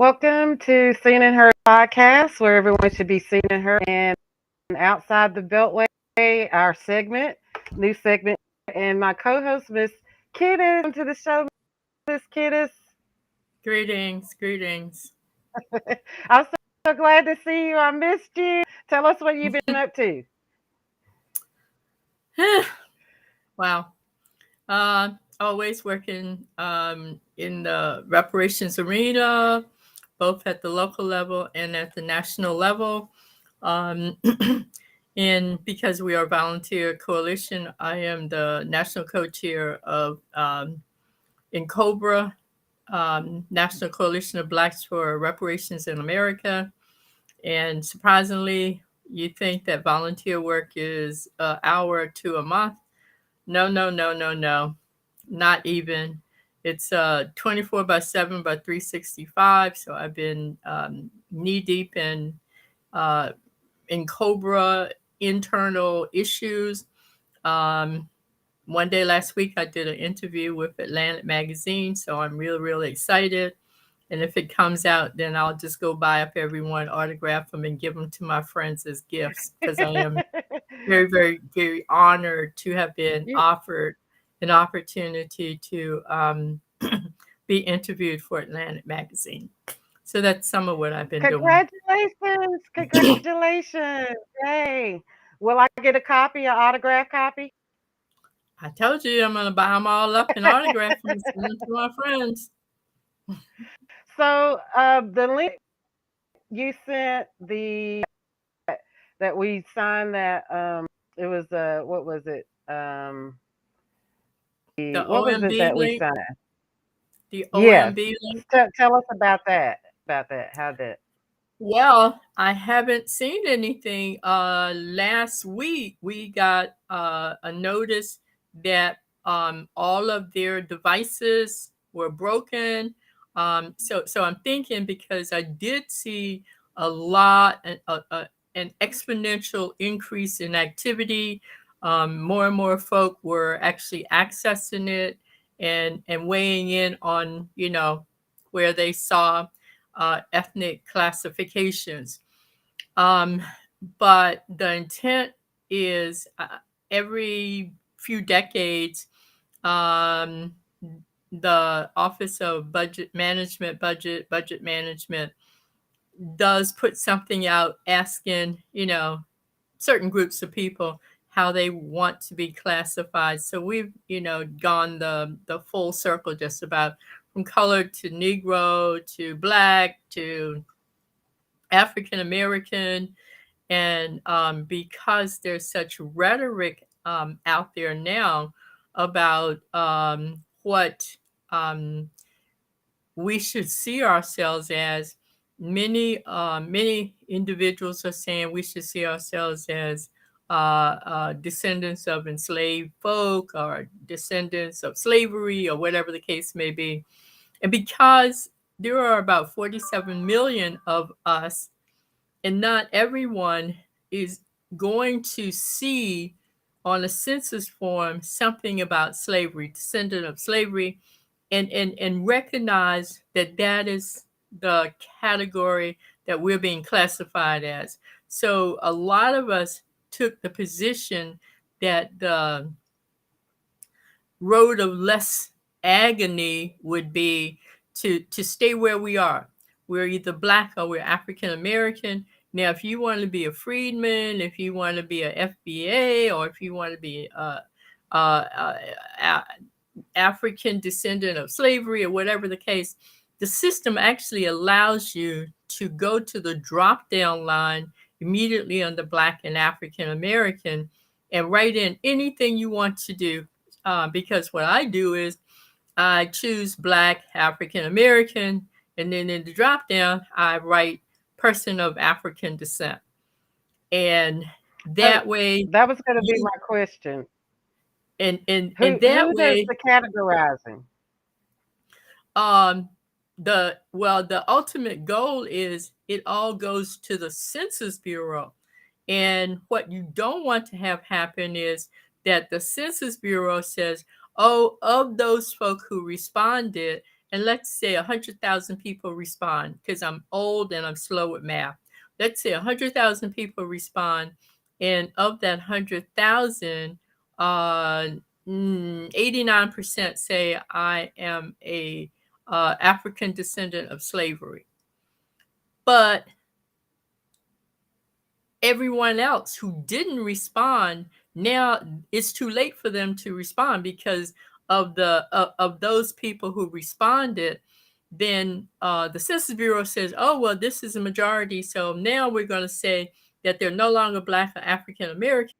Welcome to Seen and Heard podcast, where everyone should be seen and heard. And outside the Beltway, our segment, new segment, and my co-host, Miss Kiddis, welcome to the show, Miss Kiddis. Greetings, greetings. I'm so glad to see you. I missed you. Tell us what you've been up to. Wow. Always working in the reparations arena, both at the local level and at the national level. Um, and because we are a volunteer coalition, I am the national co-chair of in COBRA, National Coalition of Blacks for Reparations in America. And surprisingly, you think that volunteer work is an hour to a month. No, no, no, no, no, not even. It's 24 by 7 by 365. So I've been knee deep in COBRA internal issues. One day last week, I did an interview with Atlantic Magazine, so I'm really, really excited. And if it comes out, then I'll just go buy up everyone, autograph them, and give them to my friends as gifts because I am very, very, very honored to have been offered an opportunity to be interviewed for Atlantic Magazine. So that's some of what I've been doing. Congratulations! Congratulations! Yay! Will I get a copy, an autograph copy? I told you I'm going to buy them all up and autograph them and send them to my friends. So the link you sent that we signed that it was what was it The what was it OMB that we link, signed? the Yes, OMB link. tell us about that. How that? Well, I haven't seen anything. Last week we got a notice that all of their devices were broken. So I'm thinking because I did see a lot, an exponential increase in activity. More and more folk were actually accessing it and weighing in on, where they saw ethnic classifications. Um, but the intent is every few decades, um, the Office of Budget Management does put something out asking, certain groups of people how they want to be classified. So we've, gone the full circle just about from colored to Negro to Black to African American. And because there's such rhetoric out there now about what we should see ourselves as, many individuals are saying we should see ourselves as descendants of enslaved folk or descendants of slavery or whatever the case may be. And because there are about 47 million of us, and not everyone is going to see on a census form something about slavery, descendant of slavery, and recognize that that is the category that we're being classified as. So a lot of us took the position that the road of less agony would be to stay where we are. We're either Black or we're African American. Now, if you want to be a freedman, if you want to be a FBA, or if you want to be a African descendant of slavery or whatever the case, the system actually allows you to go to the drop-down line immediately under Black and African American and write in anything you want to do. Because what I do is I choose Black, African American, and then in the drop down, I write person of African descent. And that way, That was going to be my question. and that Who does way, the categorizing? the ultimate goal is it all goes to the Census Bureau. And what you don't want to have happen is that the Census Bureau says, oh, of those folk who responded, and let's say 100,000 people respond, because I'm old and I'm slow with math. Let's say 100,000 people respond, and of that 100,000, 89% say I am a African descendant of slavery. But everyone else who didn't respond, now it's too late for them to respond because of those people who responded. Then the Census Bureau says, oh, well, this is a majority, so now we're going to say that they're no longer Black or African American,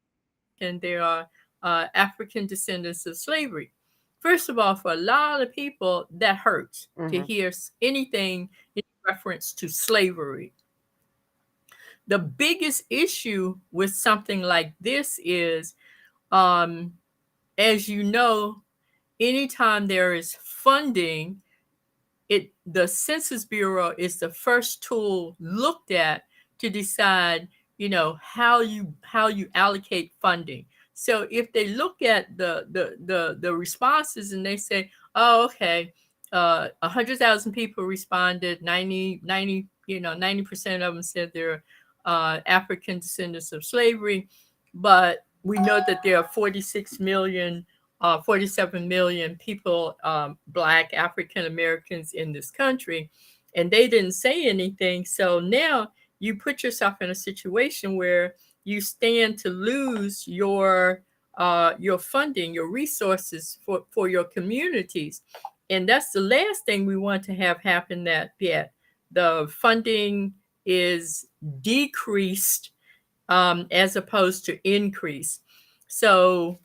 they are African descendants of slavery. First of all, for a lot of people, that hurts to hear anything in reference to slavery. The biggest issue with something like this is, as you know, anytime there is funding, the Census Bureau is the first tool looked at to decide, how you allocate funding. So if they look at the responses and they say, oh, okay, 100,000 people responded, 90% of them said they're African descendants of slavery, but we know that there are 47 million people, Black African Americans in this country, and they didn't say anything. So now you put yourself in a situation where you stand to lose your funding, your resources for your communities. And that's the last thing we want to have happen, that the funding is decreased as opposed to increase. So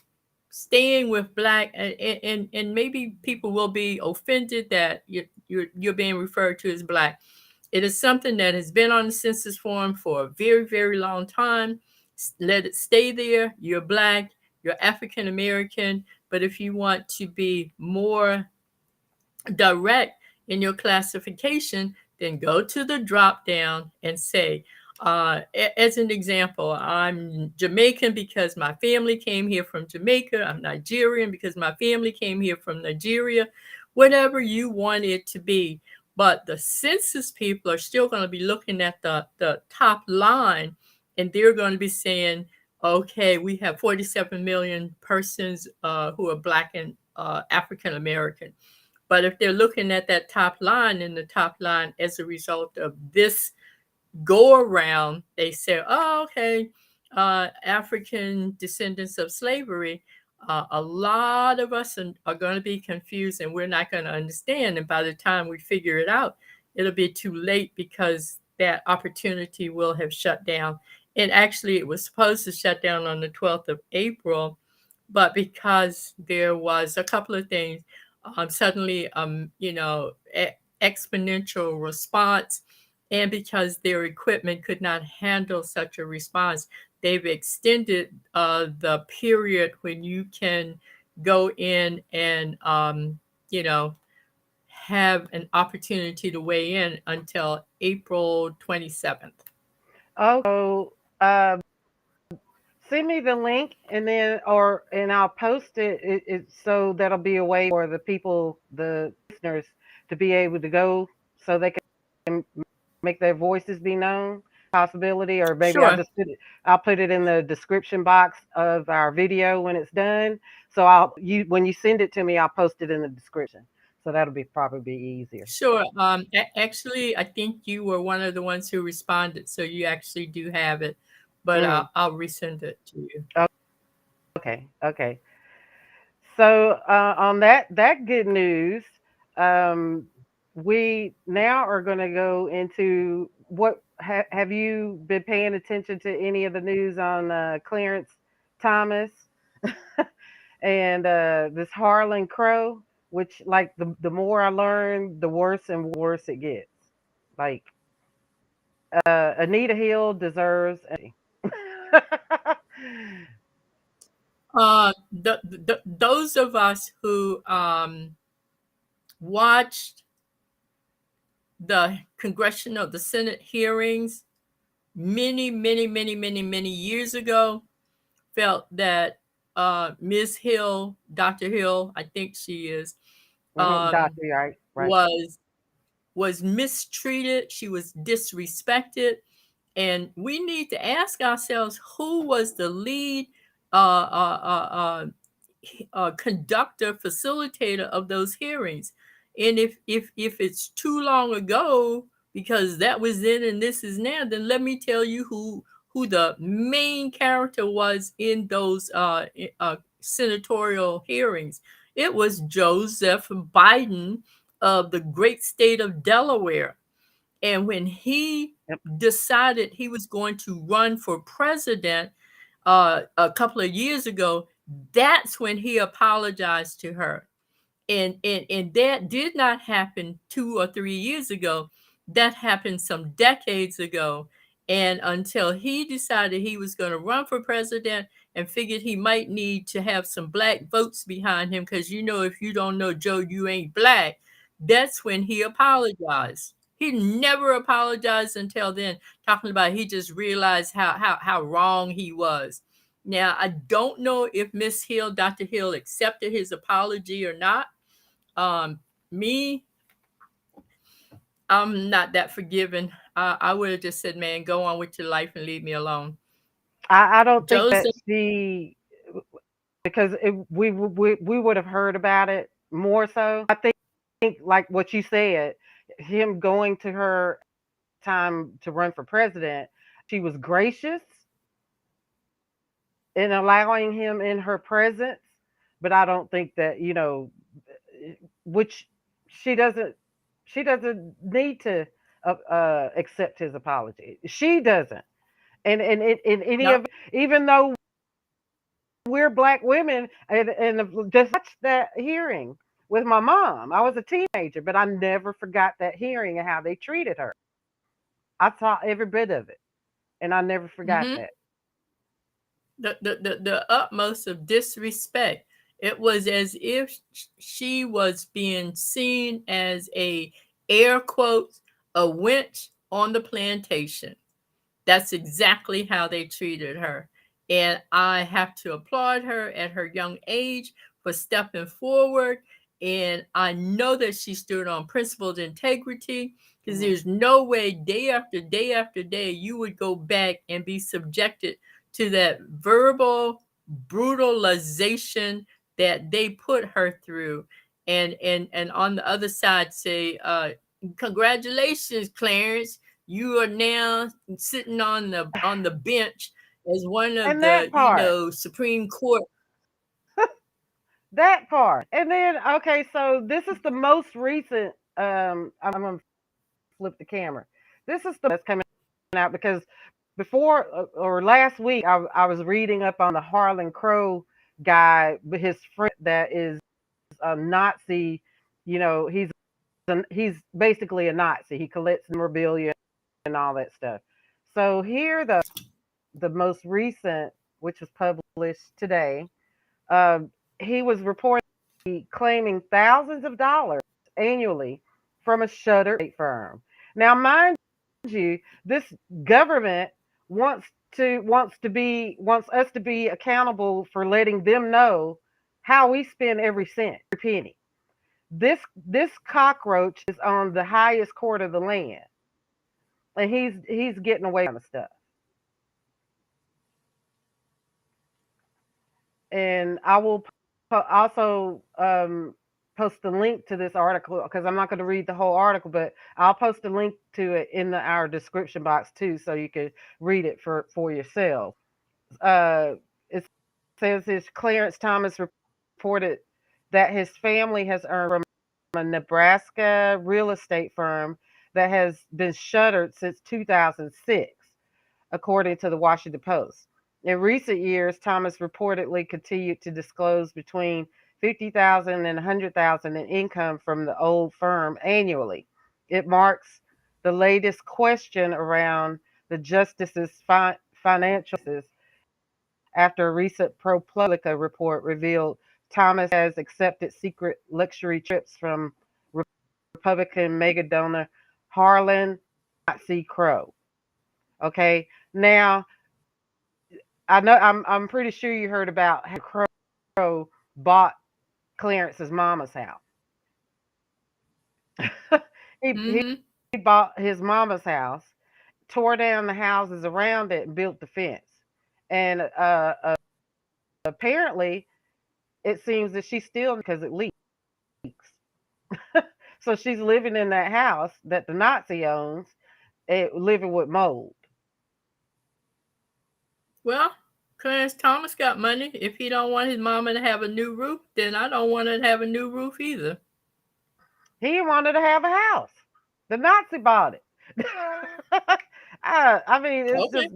staying with Black, and maybe people will be offended that you're being referred to as Black. It is something that has been on the census form for a very, very long time. Let it stay there. You're Black, you're African American, but if you want to be more direct in your classification, then go to the drop down and say, as an example, I'm Jamaican because my family came here from Jamaica. I'm Nigerian because my family came here from Nigeria. Whatever you want it to be. But the census people are still going to be looking at the top line, and they're going to be saying, okay, we have 47 million persons who are Black and African American. But if they're looking at that top line, and the top line as a result of this go around, they say, oh, okay, African descendants of slavery, a lot of us are going to be confused, and we're not going to understand. And by the time we figure it out, it'll be too late, because that opportunity will have shut down. And actually, it was supposed to shut down on the 12th of April, but because there was a couple of things, suddenly, exponential response, and because their equipment could not handle such a response, they've extended the period when you can go in and, have an opportunity to weigh in until April 27th. Oh, send me the link, and I'll post it, so that'll be a way for the people, the listeners, to be able to go, so they can make their voices be known. Possibility, or maybe Sure. I'll put it in the description box of our video when it's done. So when you send it to me, I'll post it in the description. So that'll probably be easier. Sure. Actually, I think you were one of the ones who responded, so you actually do have it, but I'll resend it to you. Okay. So on that good news, we now are going to go into what have you been paying attention to any of the news on Clarence Thomas and this Harlan Crow, which, like, the more I learn, the worse and worse it gets. Like, Anita Hill deserves Those of us who watched the Senate hearings many years ago felt that Ms. Hill, Dr. Hill, I think she is, Dr. Right. Right. was mistreated. She was disrespected. And we need to ask ourselves, who was the lead uh, uh, uh, conductor, facilitator of those hearings? And if it's too long ago, because that was then and this is now, then let me tell you who the main character was in those senatorial hearings. It was Joseph Biden of the great state of Delaware. And when he Yep. decided he was going to run for president a couple of years ago, that's when he apologized to her. And that did not happen 2 or 3 years ago. That happened some decades ago. And until he decided he was going to run for president and figured he might need to have some black votes behind him, because if you don't know Joe, you ain't black. That's when he apologized. He never apologized until then, talking about he just realized how wrong he was. Now, I don't know if Miss Hill, Dr. Hill, accepted his apology or not. Me, I'm not that forgiving. I would have just said, man, go on with your life and leave me alone. I don't think that Joseph, she, because we would have heard about it more so. I think like what you said, him going to her time to run for president, she was gracious in allowing him in her presence, but I don't think that, which she doesn't she doesn't need to accept his apology. She doesn't. And in any no. of, even though we're black women, and just watched that hearing with my mom. I was a teenager, but I never forgot that hearing and how they treated her. I saw every bit of it, and I never forgot Mm-hmm. that. The utmost of disrespect. It was as if she was being seen as a, air quotes, a wench on the plantation. That's exactly how they treated her. And I have to applaud her at her young age for stepping forward. And I know that she stood on principled integrity, because Mhm. there's no way day after day after day you would go back and be subjected to that verbal brutalization that they put her through. And on the other side say, congratulations, Clarence, you are now sitting on the bench as one of And that the part, Supreme Court. that part, and then okay, so this is the most recent. I'm gonna flip the camera. This is the that's coming out because before or last week, I was reading up on the Harlan Crow guy, his friend that is a Nazi. He's basically a Nazi. He collects memorabilia and all that stuff. So here, the most recent, which was published today, uh, he was reportedly claiming thousands of dollars annually from a shuttered firm. Now, mind you, this government wants us to be accountable for letting them know how we spend every cent, every penny. This cockroach is on the highest court of the land, and he's getting away with stuff. And I will also post a link to this article because I'm not going to read the whole article, but I'll post a link to it in our description box too, so you can read it for yourself. It says his Clarence Thomas reported that his family has earned from a Nebraska real estate firm that has been shuttered since 2006, according to the Washington Post. In recent years, Thomas reportedly continued to disclose between 50,000 and 100,000 in income from the old firm annually. It marks the latest question around the justice's financial after a recent ProPublica report revealed Thomas has accepted secret luxury trips from Republican mega donor Harlan Nazi Crow. Okay, now I know I'm pretty sure you heard about how Crow bought Clarence's mama's house. he Mm-hmm. bought his mama's house, tore down the houses around it, and built the fence. And apparently, it seems that she's still because it leaks. So she's living in that house that the Nazi owns, living with mold. Well, Clarence Thomas got money. If he don't want his mama to have a new roof, then I don't want her to have a new roof either. He wanted to have a house. The Nazi bought it. I mean, it's Okay.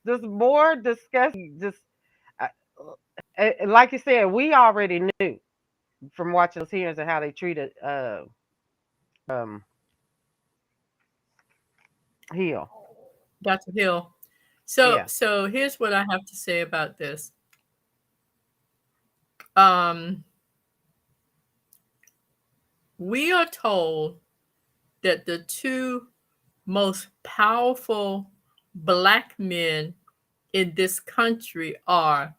just more disgusting. Just uh, like you said, we already knew from watching those hearings and how they treated um Hill. Dr. Hill. So Yeah. so here's what I have to say about this. Um, we are told that the two most powerful black men in this country are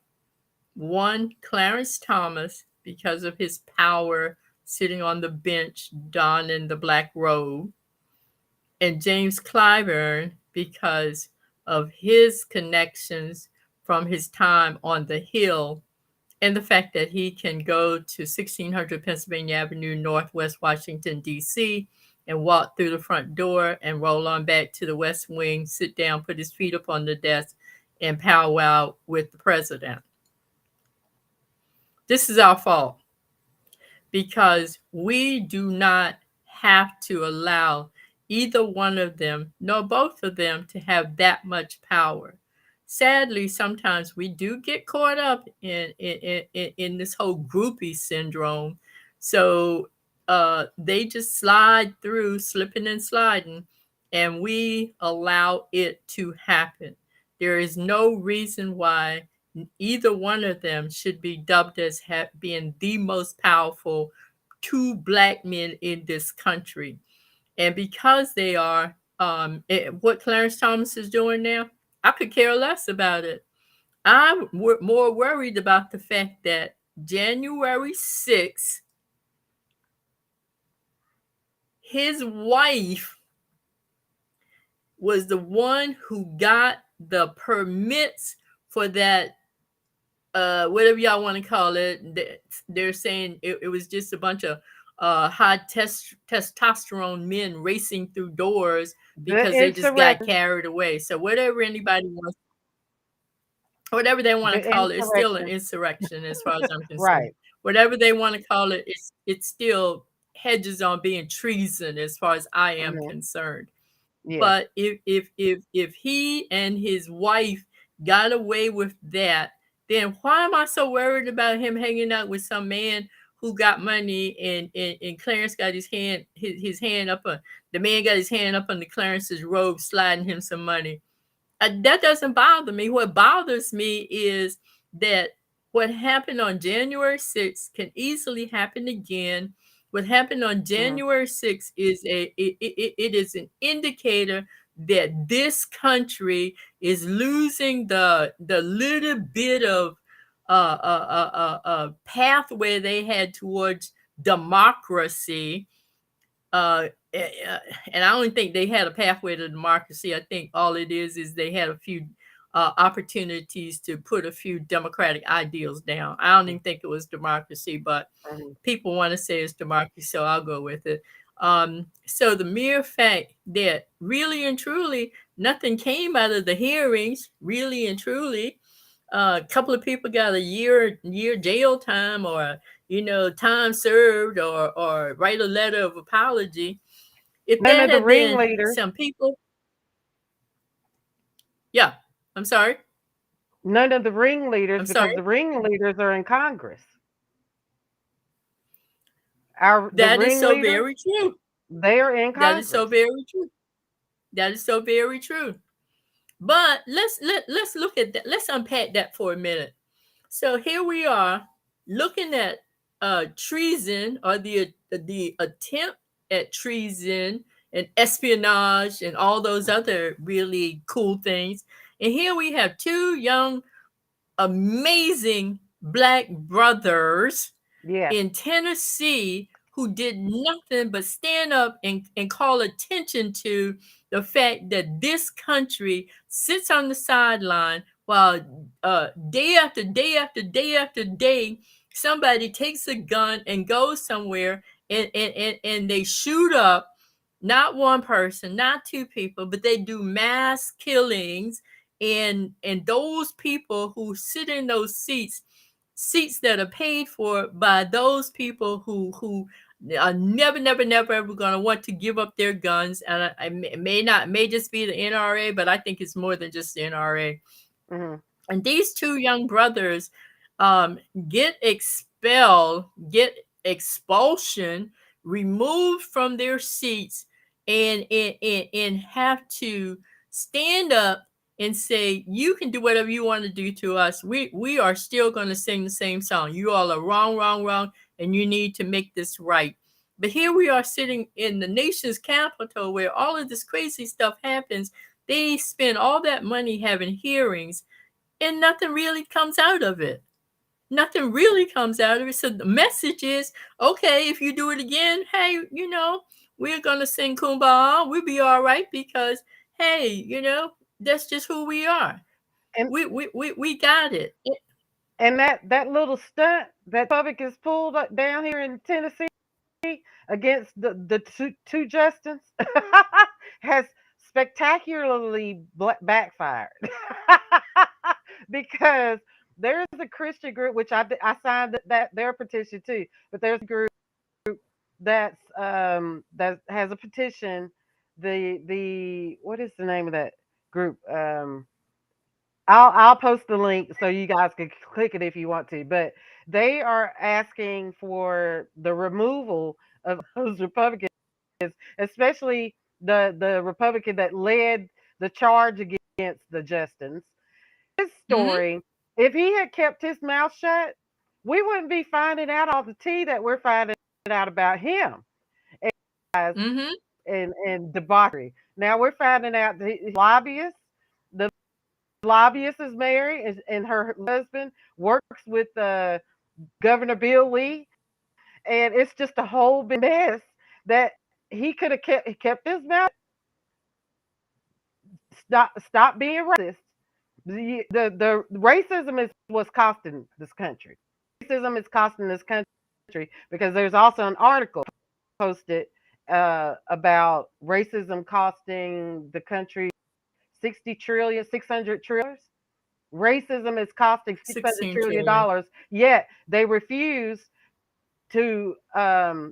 one, Clarence Thomas, because of his power sitting on the bench, donning the black robe, and James Clyburn, because of his connections from his time on the Hill and the fact that he can go to 1600 Pennsylvania Avenue, Northwest Washington, D.C., and walk through the front door and roll on back to the West Wing, sit down, put his feet up on the desk, and powwow with the president. This is our fault because we do not have to allow either one of them, nor both of them, to have that much power. Sadly, sometimes we do get caught up in this whole groupie syndrome. So they just slide through, slipping and sliding, and we allow it to happen. There is no reason why either one of them should be dubbed as being the most powerful two black men in this country. And because they are, what Clarence Thomas is doing now, I could care less about it. I'm more worried about the fact that January 6th, his wife was the one who got the permits for that, whatever y'all want to call it. They're saying it was just a bunch of high testosterone men racing through doors The because they just got insurrection. carried away. So whatever anybody wants, whatever they want The to call it, it's still an insurrection. insurrection as far as I'm concerned. Right. Whatever they want to call it, it's still hedges on being treason as far as I am Hmm. concerned. Yeah. But if he and his wife got away with that, then why am I so worried about him hanging out with some man who got money and Clarence got his hand up on the man got his hand up under Clarence's robe, sliding him some money? That doesn't bother me. What bothers me is that what happened on January 6th can easily happen again. What happened on Hmm. January 6th is it is an indicator that this country is losing the little bit of pathway they had towards democracy. And I don't think they had a pathway to democracy. I think all it is they had a few opportunities to put a few democratic ideals down. I don't even think it was democracy, but Hmm. people want to say it's democracy, so I'll go with it. So the mere fact that really and truly nothing came out of the hearings, really and truly, a couple of people got a year jail time, or time served, or write a letter of apology. If None that of the had been ringleaders. some people, yeah, I'm sorry, None of the ringleaders, I'm because sorry. the ringleaders are in Congress. The That is so ringleaders, very true. they are in That is so Congress. very true. That is so very true. But let's look at that. Let's unpack that for a minute. So here we are looking at treason, or the attempt at treason and espionage and all those other really cool things. And here we have two young, amazing black brothers Yes. in Tennessee who did nothing but stand up and call attention to the fact that this country sits on the sideline while day after day after day after day, somebody takes a gun and goes somewhere and they shoot up not one person, not two people, but they do mass killings, and those people who sit in those seats that are paid for by those people who are never ever going to want to give up their guns. And I may just be the NRA, but I think it's more than just the NRA. Mm-hmm. And these two young brothers get expelled, get expulsion, removed from their seats, and have to stand up and say, you can do whatever you want to do to us. We are still going to sing the same song. You all are wrong, and you need to make this right. But here we are sitting in the nation's capital where all of this crazy stuff happens. They spend all that money having hearings, and nothing really comes out of it. Nothing really comes out of it. So the message is, okay, if you do it again, hey, we're going to sing Kumbaya. We'll be all right because, hey, that's just who we are. And we got it. and that little stunt that Republicans pulled down here in Tennessee against the two Justins has spectacularly backfired because there's a Christian group which I signed that their petition too, but there's a group that has a petition. The what is the name of that group? I'll post the link so you guys can click it if you want to. But they are asking for the removal of those Republicans, especially the Republican that led the charge against the Justins. His story, if he had kept his mouth shut, we wouldn't be finding out all the tea that we're finding out about him and debauchery. Now we're finding out that he's lobbyist. The lobbyist is married, and her husband works with Governor Bill Lee, and it's just a whole big mess that he could have kept his mouth. Stop being racist. The racism is what's costing this country. Racism is costing this country because there's also an article posted about racism costing the country 600 trillion. Racism is costing $600 trillion, yet they refuse to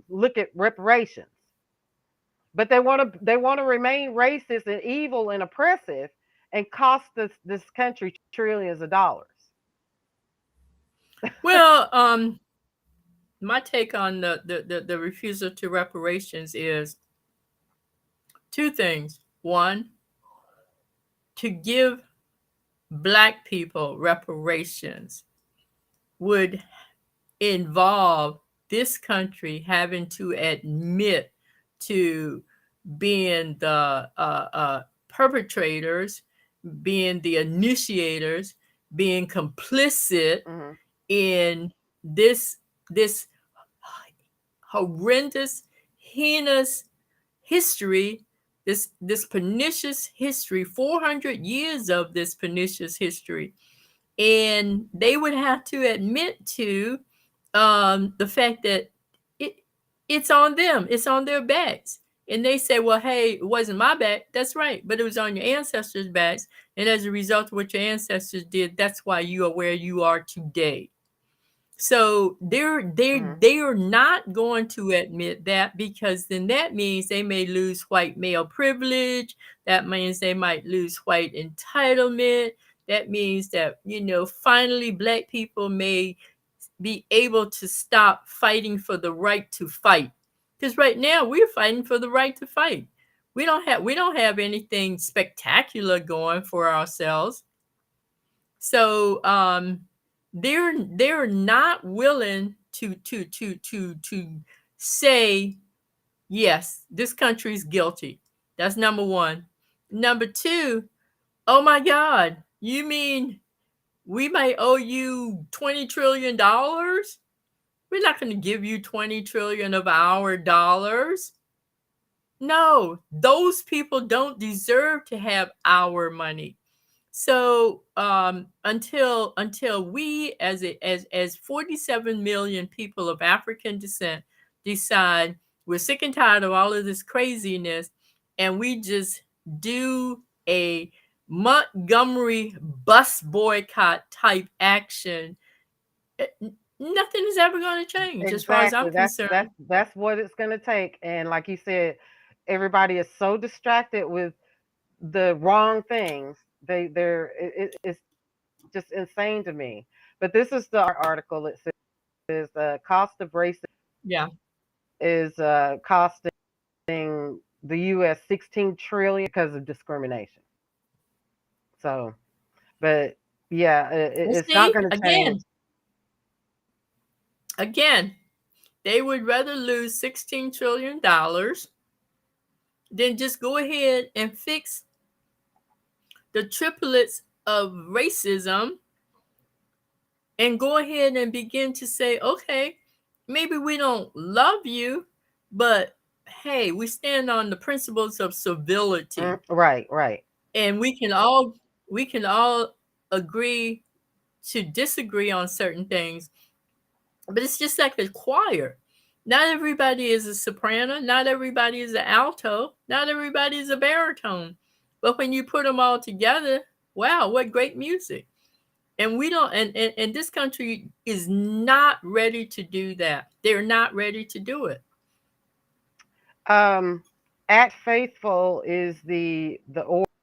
look at reparations. But they want to remain racist and evil and oppressive and cost this country trillions of dollars. Well, my take on the refusal to reparations is two things. One, to give Black people reparations would involve this country having to admit to being the perpetrators, being the initiators, being complicit in this horrendous, heinous history, this pernicious history, 400 years of this pernicious history. And they would have to admit to the fact that it's on them, it's on their backs. And they say, well, hey, it wasn't my back. That's right. But it was on your ancestors' backs. And as a result of what your ancestors did, that's why you are where you are today. So they are not going to admit that, because then that means they may lose white male privilege. That means they might lose white entitlement. That means that, finally Black people may be able to stop fighting for the right to fight. Because right now we're fighting for the right to fight. We don't have anything spectacular going for ourselves. So they're not willing to say, yes, this country's guilty. That's number one. Number two, oh my God, you mean we might owe you $20 trillion? We're not going to give you 20 trillion of our dollars. No, those people don't deserve to have our money. So until we as 47 million people of African descent decide we're sick and tired of all of this craziness, and we just do a Montgomery bus boycott type action, nothing is ever going to change, Exactly. as far as I'm concerned. That's what it's going to take. And like you said, everybody is so distracted with the wrong things. It's just insane to me. But this is the article. It says the cost of racism Yeah. is costing the U.S. 16 trillion because of discrimination. So, but yeah, it's not going to change. Again, they would rather lose $16 trillion than just go ahead and fix the triplets of racism and go ahead and begin to say, okay, maybe we don't love you, but hey, we stand on the principles of civility. Right. And we can all agree to disagree on certain things. But it's just like a choir. Not everybody is a soprano. Not everybody is an alto. Not everybody is a baritone. But when you put them all together, wow, what great music. And we don't, and this country is not ready to do that. They're not ready to do it. At Faithful is the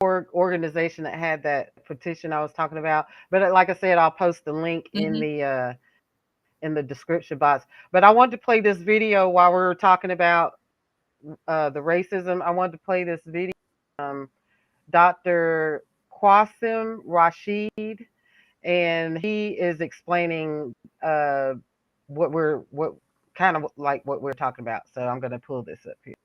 organization that had that petition I was talking about. But like I said, I'll post the link in the description box. But I wanted to play this video while we were talking about the racism. I wanted to play this video. Dr. Qasim Rashid, and he is explaining what we're talking about. So I'm going to pull this up here.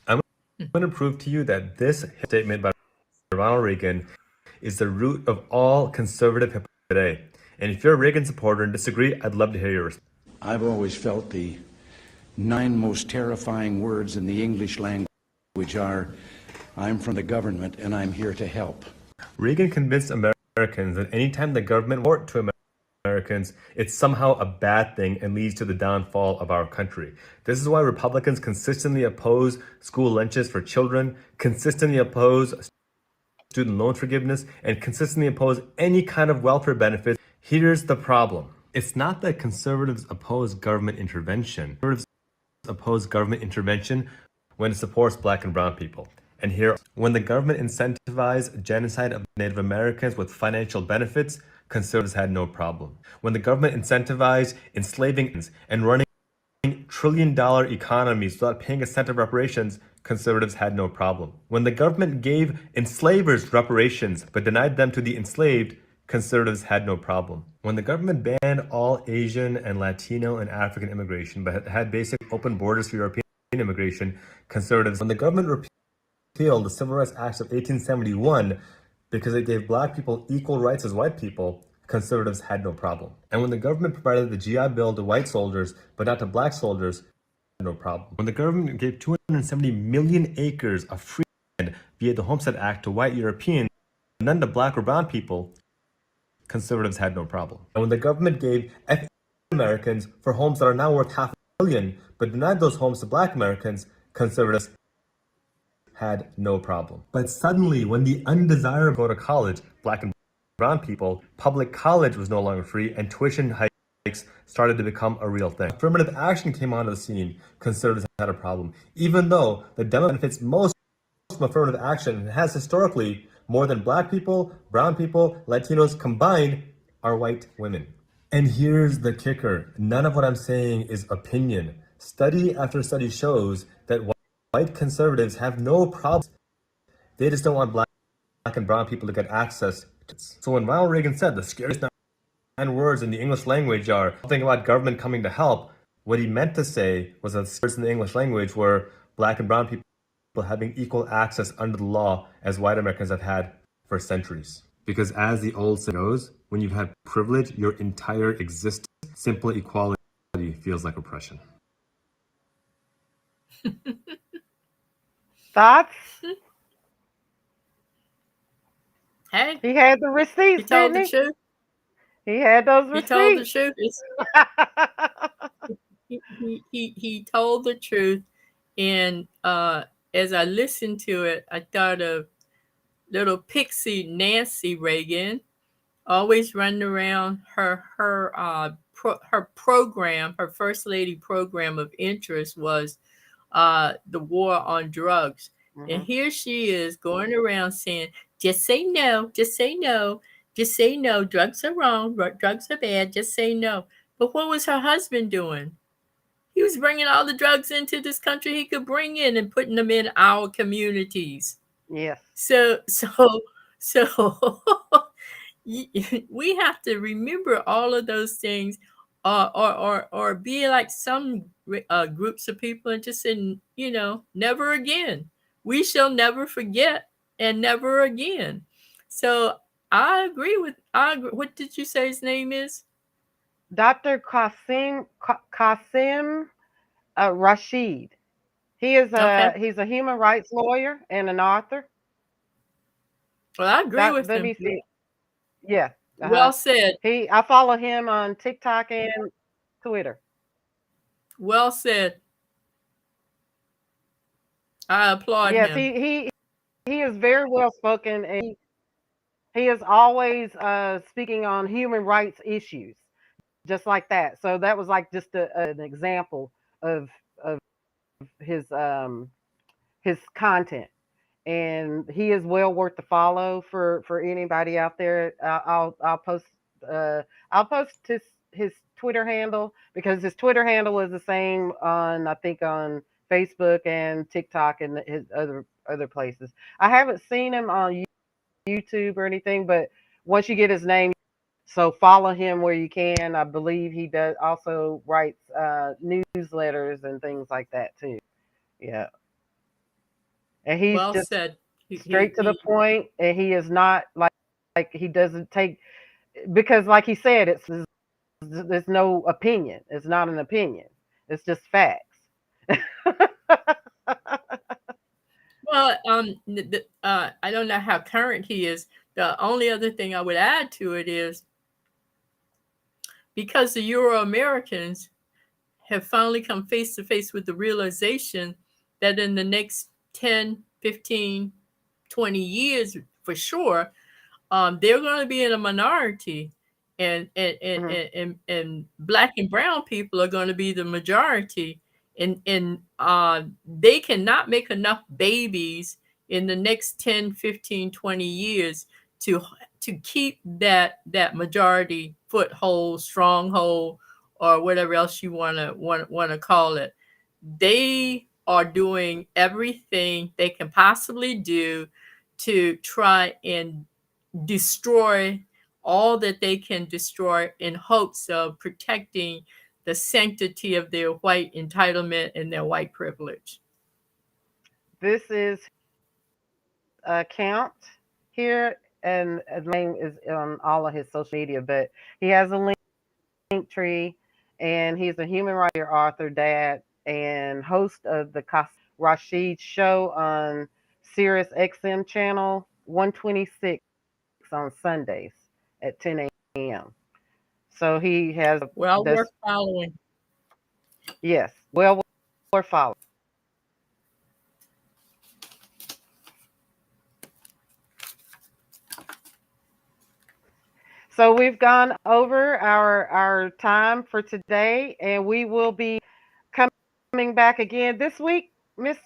I'm going to prove to you that this statement by Ronald Reagan is the root of all conservative hypocrisy today. And if you're a Reagan supporter and disagree, I'd love to hear your response. I've always felt the 9 most terrifying words in the English language are, I'm from the government and I'm here to help. Reagan convinced Americans that anytime the government report to Americans, it's somehow a bad thing and leads to the downfall of our country. This is why Republicans consistently oppose school lunches for children, consistently oppose student loan forgiveness, and consistently oppose any kind of welfare benefits. Here's the problem. It's not that conservatives oppose government intervention. Conservatives oppose government intervention when it supports Black and brown people. And here, when the government incentivized genocide of Native Americans with financial benefits, conservatives had no problem. When the government incentivized enslaving and running trillion-dollar economies without paying a cent of reparations, conservatives had no problem. When the government gave enslavers reparations but denied them to the enslaved, conservatives had no problem. When the government banned all Asian and Latino and African immigration but had basic open borders for European immigration, conservatives. When the government repealed the Civil Rights Acts of 1871 because it gave Black people equal rights as white people, conservatives had no problem. And when the government provided the GI Bill to white soldiers but not to Black soldiers, no problem. When the government gave 270 million acres of free land via the Homestead Act to white Europeans, none to Black or brown people, conservatives had no problem. And when the government gave Americans for homes that are now worth $500 million, but denied those homes to Black Americans, conservatives had no problem. But suddenly, when the undesirable go to college, Black and brown people, public college was no longer free, and tuition hikes started to become a real thing. Affirmative action came onto the scene, conservatives had a problem. Even though the demo benefits most from affirmative action and has historically more than Black people, brown people, Latinos combined are white women. And here's the kicker. None of what I'm saying is opinion. Study after study shows that white conservatives have no problem. They just don't want Black and brown people to get access to it. So when Ronald Reagan said the scariest 9 words in the English language are something about government coming to help, what he meant to say was that the words in the English language were Black and brown people having equal access under the law as white Americans have had for centuries. Because as the old saying goes, when you've had privilege, your entire existence, simple equality feels like oppression. Thoughts? Hey, He had the receipts, he told didn't the truth. he? He had those He told the receipts. truth. He told the truth. And as I listened to it, I thought of little pixie Nancy Reagan, always running around her program, her first lady program of interest was the war on drugs. And here she is going around saying, just say no, just say no, just say no. Drugs are wrong. Drugs are bad. Just say no. But what was her husband doing? He was bringing all the drugs into this country he could bring in and putting them in our communities. Yes. So we have to remember all of those things, or be like some groups of people and just say, never again. We shall never forget and never again. So I agree. What did you say his name is? Dr. Qasim Rashid. He's a human rights lawyer and an author. Well, I agree with Let him. me see. Yeah. Well said. I follow him on TikTok and Twitter. Well said. I applaud him. Yes, he is very well spoken, and he is always speaking on human rights issues, just like that. So that was like just an example of his content, and he is well worth the follow for anybody out there. I'll post his Twitter handle, because his Twitter handle is the same I think on Facebook and TikTok and his other places. I haven't seen him on YouTube or anything, but once you get his name, so follow him where you can. I believe he does also writes newsletters and things like that too. Yeah, and he's well just said. straight to the point, and he is not like he doesn't take, because like he said, there's no opinion. It's not an opinion. It's just facts. Well, I don't know how current he is. The only other thing I would add to it is, because the Euro-Americans have finally come face to face with the realization that in the next 10, 15, 20 years, for sure, they're going to be in a minority, and Black and brown people are going to be the majority, and they cannot make enough babies in the next 10, 15, 20 years to keep that majority foothold, stronghold, or whatever else you want to call it. They are doing everything they can possibly do to try and destroy all that they can destroy in hopes of protecting the sanctity of their white entitlement and their white privilege. This is account here, and his name is on all of his social media, but he has a link tree, and he's a human rights author, dad, and host of the Rashid show on Sirius XM channel 126 on Sundays at 10 a.m. So he has worth following. Yes, well worth following. So we've gone over our time for today, and we will be coming back again this week, Miss.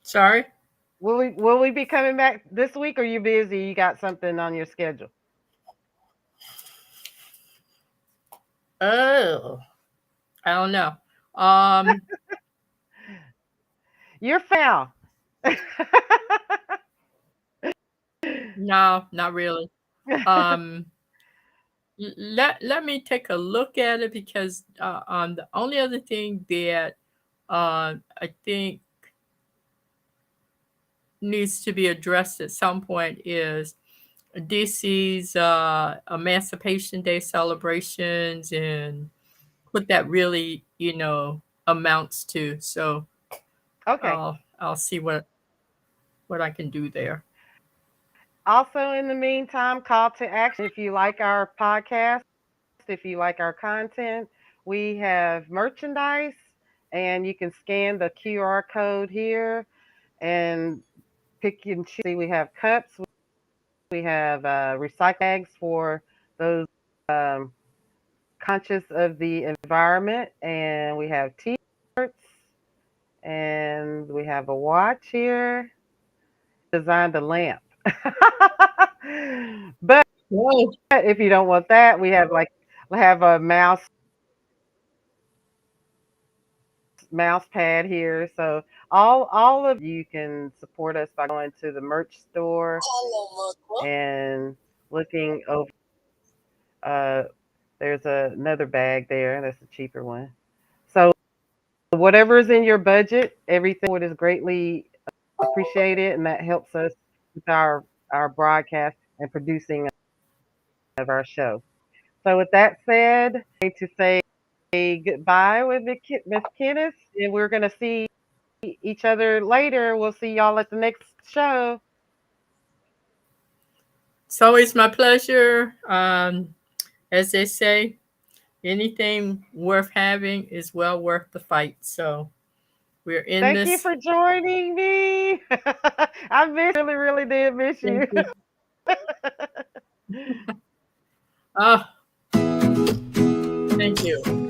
Sorry? Will we be coming back this week, or are you busy? You got something on your schedule? Oh, I don't know. You're foul. No, not really. Let me take a look at it, because the only other thing that I think needs to be addressed at some point is DC's Emancipation Day celebrations and what that really, amounts to. So Okay. I'll see what I can do there. Also, in the meantime, call to action. If you like our podcast, if you like our content, we have merchandise, and you can scan the QR code here and pick and choose. We have cups, we have recycle bags for those um, conscious of the environment, and we have t-shirts, and we have a watch here. Designed a lamp. But Whoa. if you don't want that, we have a mouse pad here. So all of you can support us by going to the merch store and looking over. There's another bag there. That's a cheaper one. So whatever is in your budget, everything is greatly appreciated, and that helps us with our broadcast and producing of our show. So with that said, I need to say goodbye with Miss Kenneth, and we're gonna see each other later. We'll see y'all at the next show. It's always my pleasure. As they say, anything worth having is well worth the fight. So we're in Thank this. you for joining me. I really did miss you. Thank you.